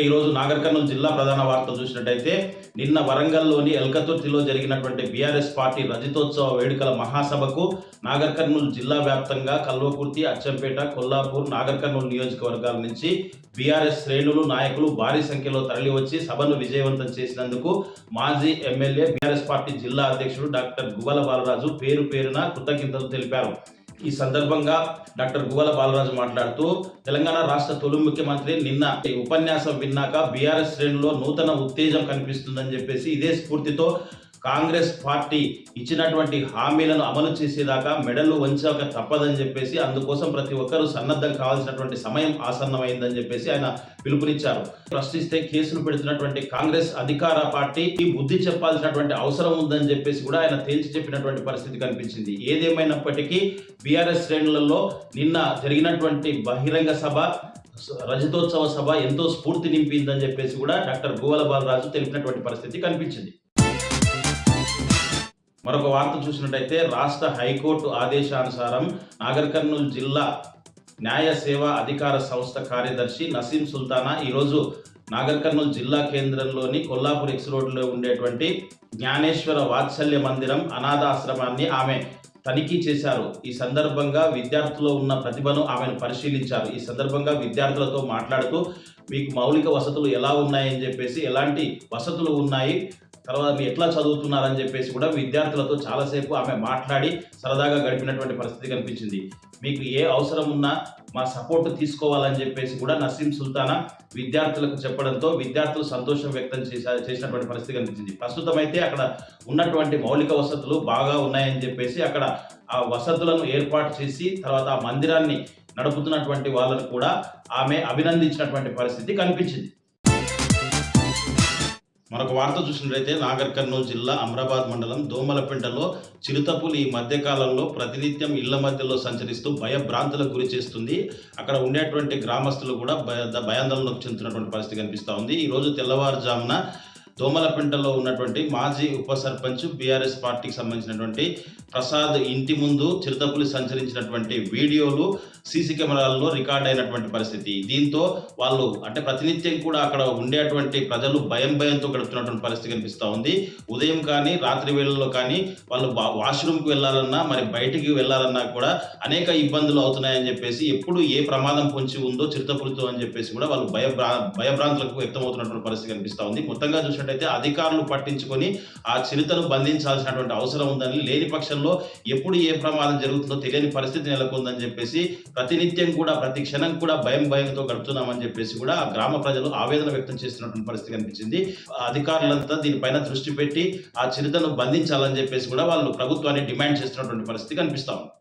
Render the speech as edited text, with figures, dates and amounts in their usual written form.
ఈరోజు నాగర్ కర్నూలు జిల్లా ప్రధాన వార్తలు చూసినట్టయితే నిన్న వరంగల్లోని ఎల్కతుర్తిలో జరిగినటువంటి బీఆర్ఎస్ పార్టీ రజతోత్సవ వేడుకల మహాసభకు నాగర్ కర్నూలు జిల్లా వ్యాప్తంగా కల్వకుర్తి, అచ్చంపేట, కొల్లాపూర్, నాగర్ కర్నూలు నియోజకవర్గాల నుంచి బీఆర్ఎస్ శ్రేణులు, నాయకులు భారీ సంఖ్యలో తరలివచ్చి సభను విజయవంతం చేసినందుకు మాజీ ఎమ్మెల్యే బీఆర్ఎస్ పార్టీ జిల్లా అధ్యక్షుడు డాక్టర్ గువ్వల బాలరాజు పేరు పేరున కృతజ్ఞతలు తెలిపారు. ఈ సందర్భంగా డాక్టర్ గువ్వల బాలరాజు మాట్లాడుతూ తెలంగాణ రాష్ట్ర తొలి ముఖ్యమంత్రి నిన్న ఉపన్యాసం విన్నాక బీఆర్ఎస్ శ్రేణుల్లో నూతన ఉత్తేజం కనిపిస్తుందని చెప్పేసి ఇదే స్ఫూర్తితో కాంగ్రెస్ పార్టీ ఇచ్చినటువంటి హామీలను అమలు చేసేదాకా మెడలు వంచక తప్పదని చెప్పేసి అందుకోసం ప్రతి ఒక్కరూ సన్నద్ధం కావాల్సినటువంటి సమయం ఆసన్నమైందని చెప్పేసి ఆయన పిలుపునిచ్చారు. ప్రశ్నిస్తే కేసులు పెడుతున్నటువంటి కాంగ్రెస్ అధికార పార్టీకి బుద్ధి చెప్పాల్సినటువంటి అవసరం ఉందని చెప్పేసి కూడా ఆయన తేల్చి చెప్పినటువంటి పరిస్థితి కనిపించింది. ఏదేమైనప్పటికీ బీఆర్ఎస్ శ్రేణులలో నిన్న జరిగినటువంటి బహిరంగ సభ, రజతోత్సవ సభ ఎంతో స్ఫూర్తి నింపిందని చెప్పేసి కూడా డాక్టర్ గువ్వల బాలరాజు తెలిపినటువంటి పరిస్థితి కనిపించింది. మరొక వార్త చూసినట్టయితే రాష్ట్ర హైకోర్టు ఆదేశానుసారం నాగర్ కర్నూలు జిల్లా న్యాయ సేవా అధికార సంస్థ కార్యదర్శి నసీం సుల్తానా ఈరోజు నాగర్ కర్నూలు జిల్లా కేంద్రంలోని కొల్లాపూర్ ఎక్స్ రోడ్లో ఉండేటువంటి జ్ఞానేశ్వర వాత్సల్య మందిరం అనాథాశ్రమాన్ని ఆమె తనిఖీ చేశారు. ఈ సందర్భంగా విద్యార్థుల్లో ఉన్న ప్రతిభను ఆమెను పరిశీలించారు. ఈ సందర్భంగా విద్యార్థులతో మాట్లాడుతూ మీకు మౌలిక వసతులు ఎలా ఉన్నాయని చెప్పేసి, ఎలాంటి వసతులు ఉన్నాయి, తర్వాత మీరు ఎట్లా చదువుతున్నారని చెప్పేసి కూడా విద్యార్థులతో చాలాసేపు ఆమె మాట్లాడి సరదాగా గడిపినటువంటి పరిస్థితి కనిపించింది. మీకు ఏ అవసరం ఉన్నా మా సపోర్ట్ తీసుకోవాలని చెప్పేసి కూడా నసీం సుల్తానా విద్యార్థులకు చెప్పడంతో విద్యార్థులు సంతోషం వ్యక్తం చేసినటువంటి పరిస్థితి కనిపించింది. ప్రస్తుతం అయితే అక్కడ ఉన్నటువంటి మౌలిక వసతులు బాగా ఉన్నాయని చెప్పేసి అక్కడ ఆ వసతులను ఏర్పాటు చేసి తర్వాత ఆ మందిరాన్ని నడుపుతున్నటువంటి వాళ్ళను కూడా ఆమె అభినందించినటువంటి పరిస్థితి కనిపించింది. మరొక వార్త చూసినట్లయితే నాగర్ కర్నూలు జిల్లా అమ్రాబాద్ మండలం దోమలపెంటలో చిరుతపులి ఈ మధ్యకాలంలో ప్రతినిత్యం ఇళ్ల మధ్యలో సంచరిస్తూ భయభ్రాంతులకు గురి చేస్తుంది. అక్కడ ఉండేటువంటి గ్రామస్తులు కూడా భయాందోళనకు చెందుతున్నటువంటి పరిస్థితి కనిపిస్తూ ఉంది. ఈరోజు తెల్లవారుజామున దోమలపెంటలో ఉన్నటువంటి మాజీ ఉప సర్పంచ్ బీఆర్ఎస్ పార్టీకి సంబంధించినటువంటి ప్రసాద్ ఇంటి ముందు చిరుతపులి సంచరించినటువంటి వీడియోలు సీసీ కెమెరాల్లో రికార్డ్ అయినటువంటి పరిస్థితి. దీంతో వాళ్ళు అంటే ప్రతినిత్యం కూడా అక్కడ ఉండేటువంటి ప్రజలు భయంతో గడుపుతున్నటువంటి పరిస్థితి కనిపిస్తూ ఉంది. ఉదయం కానీ రాత్రి వేళల్లో కానీ వాళ్ళు వాష్రూమ్కి వెళ్ళాలన్నా మరి బయటికి వెళ్ళాలన్నా కూడా అనేక ఇబ్బందులు అవుతున్నాయని చెప్పేసి, ఎప్పుడు ఏ ప్రమాదం పొంచి ఉందో చిరుతపులితో అని చెప్పేసి కూడా వాళ్ళు భయభ్రాంతులకు వ్యక్తమవుతున్నటువంటి పరిస్థితి కనిపిస్తూ ఉంది. మొత్తంగా చూసినట్టయితే అధికారులు పట్టించుకొని ఆ చిరుతను బంధించాల్సినటువంటి అవసరం ఉందని, లేని పక్షంలో ఎప్పుడు ఏ ప్రమాదం జరుగుతుందో తెలియని పరిస్థితి నెలకొందని చెప్పేసి ప్రతినిత్యం కూడా ప్రతి క్షణం కూడా భయంతో గడుపుతున్నామని చెప్పేసి కూడా ఆ గ్రామ ప్రజలు ఆవేదన వ్యక్తం చేస్తున్నటువంటి పరిస్థితి కనిపించింది. అధికారులంతా దీనిపైన దృష్టి పెట్టి ఆ చిరుతను బంధించాలని చెప్పేసి కూడా వాళ్ళు ప్రభుత్వాన్ని డిమాండ్ చేస్తున్నటువంటి పరిస్థితి కనిపిస్తా ఉంది.